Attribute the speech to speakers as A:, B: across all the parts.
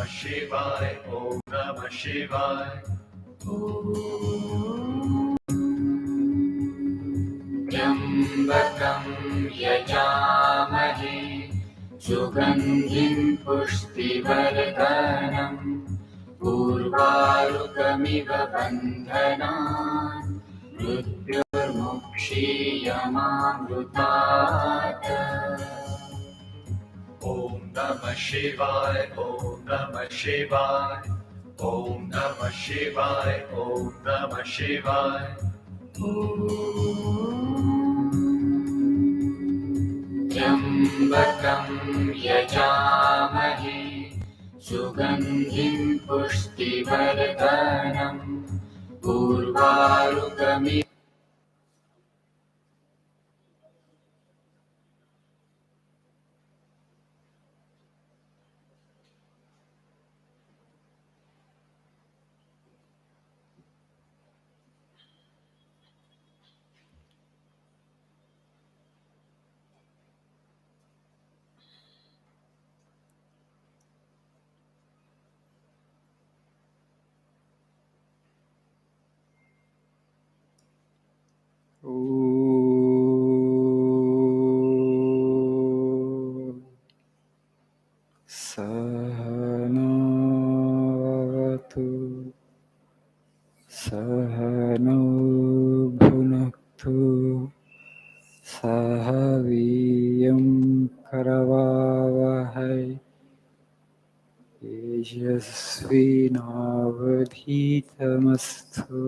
A: Namah Shivaya. Om Namah Shivaya. Yambakam yajamahe sugandhim pushtivardhanam urvarukamiva bandhanan mrityurmukshiyamamrutat. Om Namah Shivaya. Om Namah Shivaya. Om Namah Shivaya. Om Namah Shivaya. Yambakam yajamahe sugandhim pushtivardhanam urvarukamiva.
B: Sahanavatu Sahano Bhunaktu Sahaviyam Karavavahai Yajasvinavadhitamastu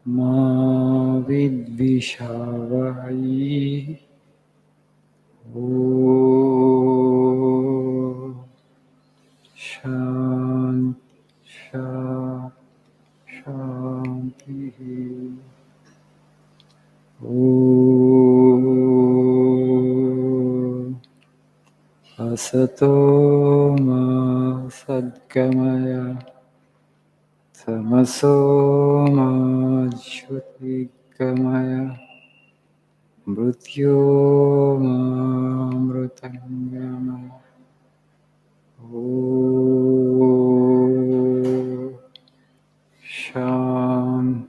B: Ma Vidvishavahai. Om Shanti Shanti. Om Asato Ma Sadgamaya Tamaso Ma Jyotirgamaya Mrityo Mritangama. Om Shanti.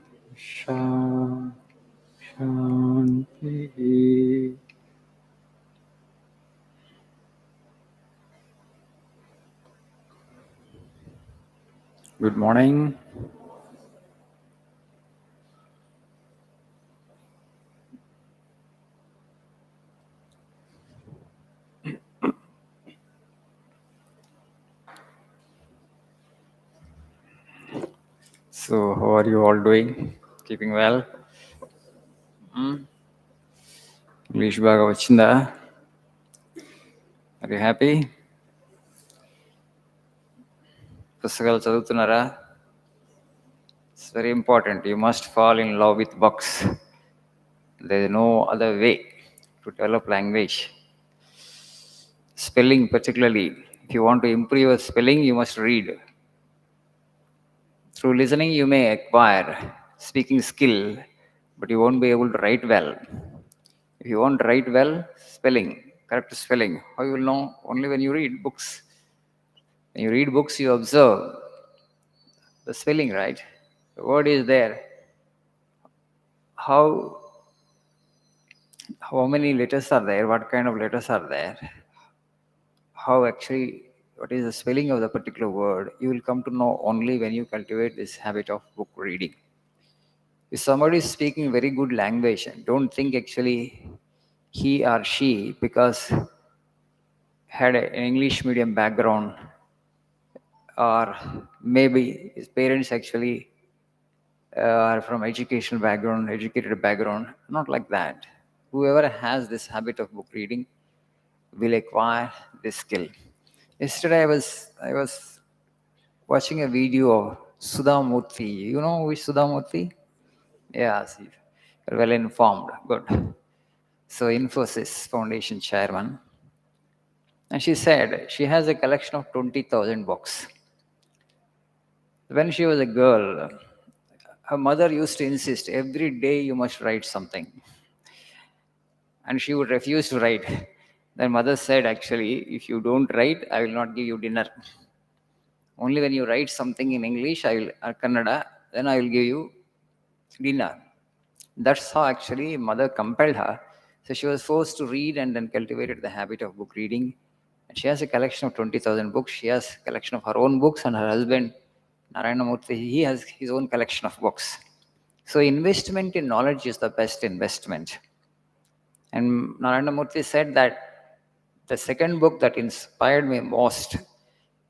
B: Good morning. So, how are you all doing? Keeping well? English baga vachinda? Are you happy? Pustakal chadutunara? It's very important. You must fall in love with books. There is no other way to develop language. Spelling particularly. If you want to improve your spelling, you must read. Through listening, you may acquire speaking skill, but you won't be able to write well. If you want to write well, spelling, correct spelling, how you will know? Only when you read books. When you read books, you observe the spelling, right? The word is there. How many letters are there? What kind of letters are there? How actually, what is the spelling of the particular word? You will come to know only when you cultivate this habit of book reading. If somebody is speaking very good language, don't think actually he or she, because had an English medium background, or maybe his parents actually are from educated background, not like that. Whoever has this habit of book reading will acquire this skill. Yesterday I was watching a video of Sudha Murthy. You know who is Sudha Murthy? Yes, you're well informed. Good. So Infosys Foundation chairman. And she said she has a collection of 20,000 books. When she was a girl, her mother used to insist, every day you must write something. And she would refuse to write. Then mother said, actually, if you don't write, I will not give you dinner. Only when you write something in English, I will or Kannada, then I will give you dinner. That's how actually mother compelled her. So she was forced to read and then cultivated the habit of book reading. And she has a collection of 20,000 books. She has a collection of her own books, and her husband, Narayana Murthy, he has his own collection of books. So investment in knowledge is the best investment. And Narayana Murthy said that the second book that inspired me most,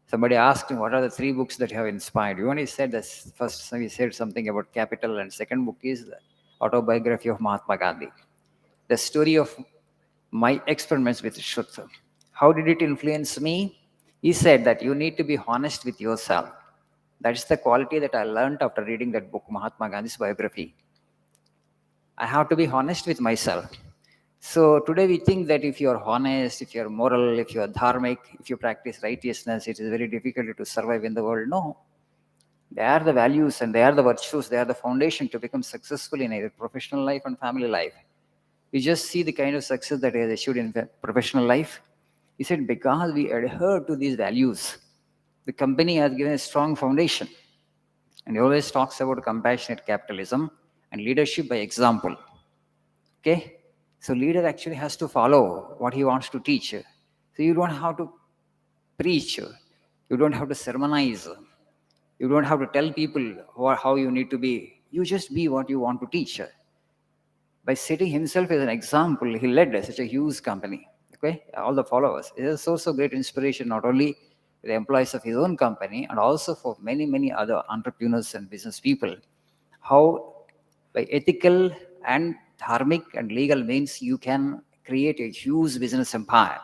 B: somebody asked him, what are the three books that have inspired you? And he said this first, he said something about capital, and second book is the autobiography of Mahatma Gandhi, the story of my experiments with truth. How did it influence me? He said that you need to be honest with yourself. That is the quality that I learned after reading that book, Mahatma Gandhi's biography. I have to be honest with myself. So today we think that if you are honest, if you are moral, if you are dharmic, if you practice righteousness, it is very difficult to survive in the world. No. They are the values and they are the virtues, they are the foundation to become successful in either professional life and family life. You just see the kind of success that he has achieved in professional life. He said, because we adhere to these values, the company has given a strong foundation. And he always talks about compassionate capitalism and leadership by example. Okay? So leader actually has to follow what he wants to teach. So you don't have to preach. You don't have to sermonize. You don't have to tell people how you need to be. You just be what you want to teach. By setting himself as an example, he led such a huge company. Okay, all the followers. It is a source of great inspiration, not only for the employees of his own company, and also for many, many other entrepreneurs and business people. How by ethical and dharmic and legal means you can create a huge business empire.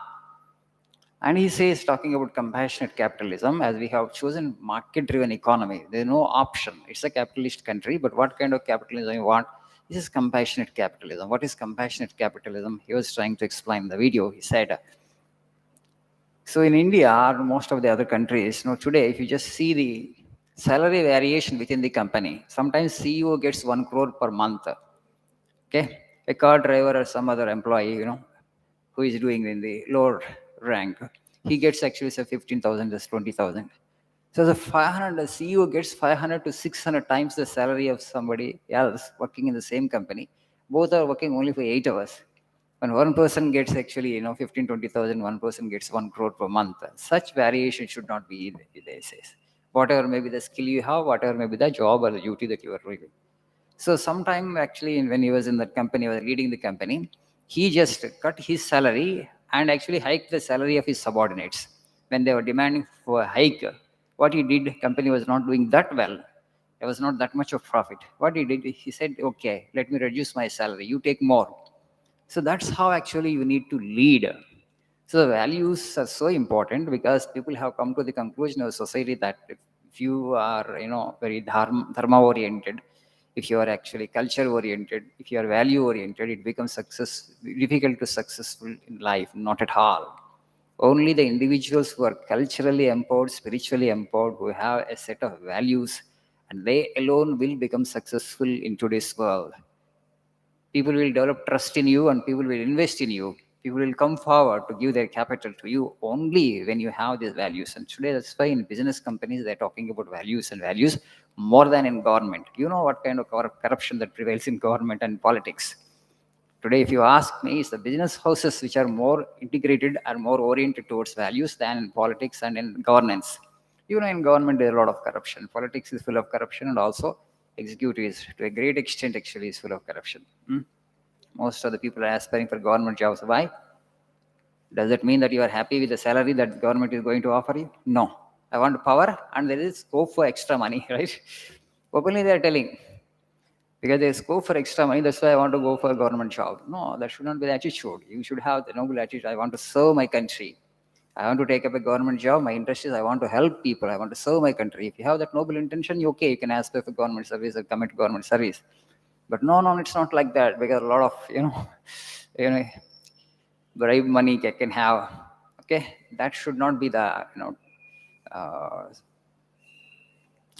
B: And he says, talking about compassionate capitalism, as we have chosen market driven economy, there's no option. It's a capitalist country, but what kind of capitalism you want? This is compassionate capitalism. What is compassionate capitalism? He was trying to explain in the video. He said, so in India or most of the other countries, today, if you just see the salary variation within the company, sometimes CEO gets 1 crore per month. Okay, a car driver or some other employee, who is doing in the lower rank, he gets actually say 15,000, just 20,000. So the 500, the CEO gets 500 to 600 times the salary of somebody else working in the same company. Both are working only for 8 hours. When one person gets actually, 15, 20,000, one person gets 1 crore per month. Such variation should not be, they say. Whatever may be the skill you have, whatever may be the job or the duty that you are doing. So sometime actually when he was in that company, was leading the company, he just cut his salary and actually hiked the salary of his subordinates. When they were demanding for a hike, what he did, company was not doing that well. There was not that much of profit. What he did, he said, okay, let me reduce my salary. You take more. So that's how actually you need to lead. So the values are so important because people have come to the conclusion of society that if you are, very dharma oriented, if you are actually culture oriented, if you are value oriented, it becomes difficult to successful in life. Not at all. Only the individuals who are culturally empowered, spiritually empowered, who have a set of values, and they alone will become successful in today's world. People will develop trust in you and people will invest in you. People will come forward to give their capital to you only when you have these values. And today, that's why in business companies, they're talking about values and values more than in government. You know what kind of corruption that prevails in government and politics. Today, if you ask me, it's the business houses which are more integrated are more oriented towards values than in politics and in governance. In government, there's a lot of corruption. Politics is full of corruption, and also executives, to a great extent, actually, is full of corruption. Most of the people are aspiring for government jobs. Why? Does that mean that you are happy with the salary that government is going to offer you? No. I want power, and there is scope for extra money, right? Openly, they are telling, because there is scope for extra money, that's why I want to go for a government job. No, that should not be the attitude. You should have the noble attitude. I want to serve my country. I want to take up a government job. My interest is I want to help people. I want to serve my country. If you have that noble intention, okay, you can aspire for government service or commit to government service. But no, it's not like that, because a lot of, you know, bribe money can have. Okay, that should not be the, uh,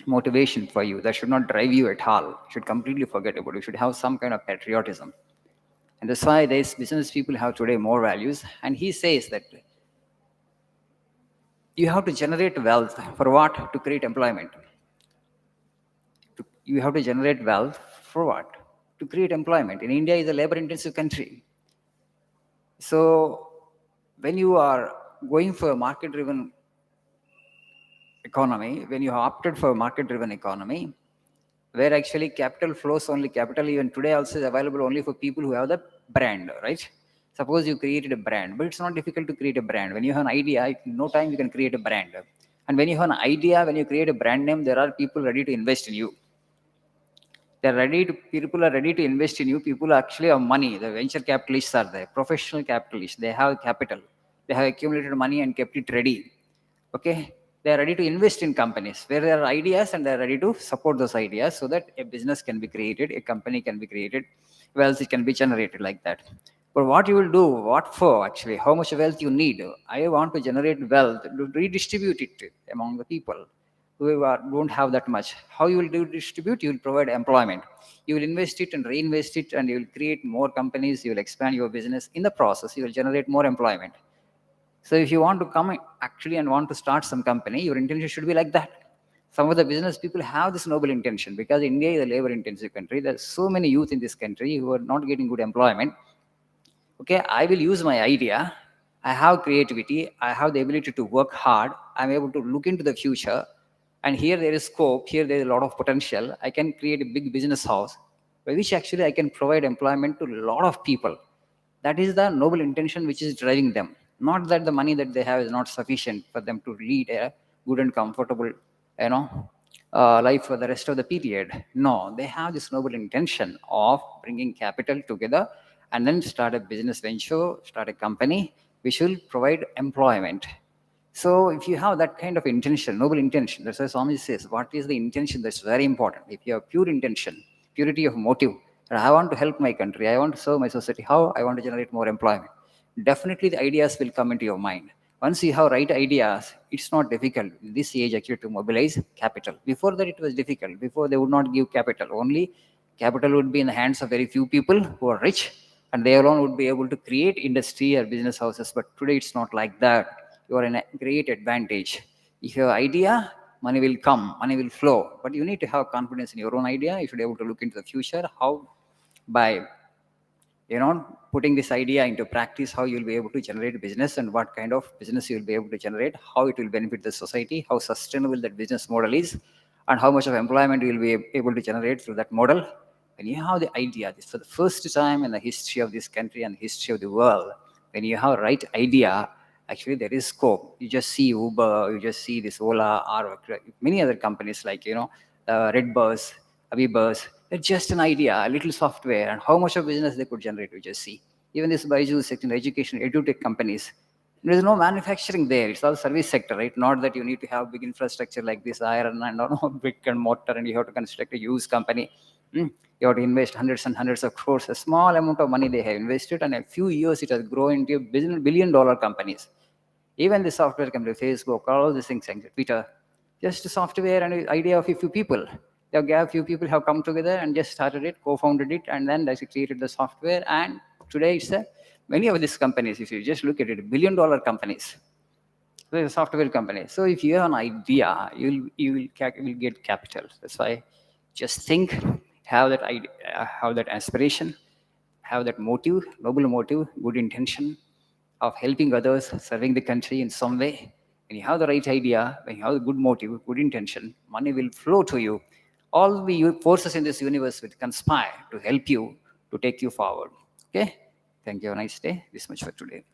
B: motivation for you. That should not drive you at all. You should completely forget about it. You should have some kind of patriotism. And that's why these business people have today more values. And he says that You have to generate wealth for what? To create employment. You have to generate wealth for what? To create employment. In India is a labor-intensive country. So when you are going for a market-driven economy, when you have opted for a market-driven economy, where actually capital flows only, capital even today also is available only for people who have the brand, right? Suppose you created a brand, but it's not difficult to create a brand. When you have an idea, in no time you can create a brand. And when you have an idea, when you create a brand name, there are people ready to invest in you. People are ready to invest in you. People actually have money. The venture capitalists are there, professional capitalists. They have capital. They have accumulated money and kept it ready. Okay, they are ready to invest in companies where there are ideas, and they are ready to support those ideas so that a business can be created, a company can be created, wealth it can be generated like that. But what you will do, what for actually, how much wealth you need? I want to generate wealth, to redistribute it among the people don't have that much. How you will do distribute? You will provide employment. You will invest it and reinvest it, and you will create more companies. You will expand your business. In the process, you will generate more employment. So if you want to come actually and want to start some company, your intention should be like that. Some of the business people have this noble intention because India is a labor-intensive country. There's so many youth in this country who are not getting good employment. Okay, I will use my idea. I have creativity, I have the ability to work hard, I'm able to look into the future, and here there is scope, here there is a lot of potential. I can create a big business house by which actually I can provide employment to a lot of people. That is the noble intention which is driving them, not that the money that they have is not sufficient for them to lead a good and comfortable, you know, life for the rest of the period. No, they have this noble intention of bringing capital together and then start a business venture, start a company which will provide employment. So if you have that kind of intention, noble intention, that's why Swami says, what is the intention? That's very important. If you have pure intention, purity of motive, that I want to help my country, I want to serve my society, how I want to generate more employment, definitely the ideas will come into your mind. Once you have right ideas, it's not difficult in this age actually to mobilize capital. Before that, it was difficult. Before, they would not give capital. Only capital would be in the hands of very few people who are rich, and they alone would be able to create industry or business houses. But today, it's not like that. You are in a great advantage. If you have idea, money will come, money will flow. But you need to have confidence in your own idea. You should be able to look into the future. How? By putting this idea into practice, how you'll be able to generate business and what kind of business you'll be able to generate, how it will benefit the society, how sustainable that business model is, and how much of employment you'll be able to generate through that model. When you have the idea, this for the first time in the history of this country and history of the world, when you have right idea, actually there is scope. You just see Uber, you just see this Ola, or many other companies like Redbus, Avibus. It's just an idea, a little software, and how much of business they could generate, you just see. Even this Byju's section, education, edutech companies, there is no manufacturing there. It's all service sector, right? Not that you need to have big infrastructure like this iron and brick and mortar, and you have to construct a huge company. You have to invest hundreds and hundreds of crores. A small amount of money they have invested, and in a few years it has grown into billion-dollar companies. Even the software company, Facebook, all these things, like Twitter, just software and idea of a few people. A few people have come together and just started it, co-founded it, and then they created the software. And today it's many of these companies, if you just look at it, billion-dollar companies. So it's a software company. So if you have an idea, you will get capital. That's why just think, have that idea, have that aspiration, have that motive, noble motive, good intention of helping others, serving the country in some way. When you have the right idea, when you have a good motive, good intention, money will flow to you. All the forces in this universe will conspire to help you, to take you forward. Okay? Thank you. Have a nice day. This much for today.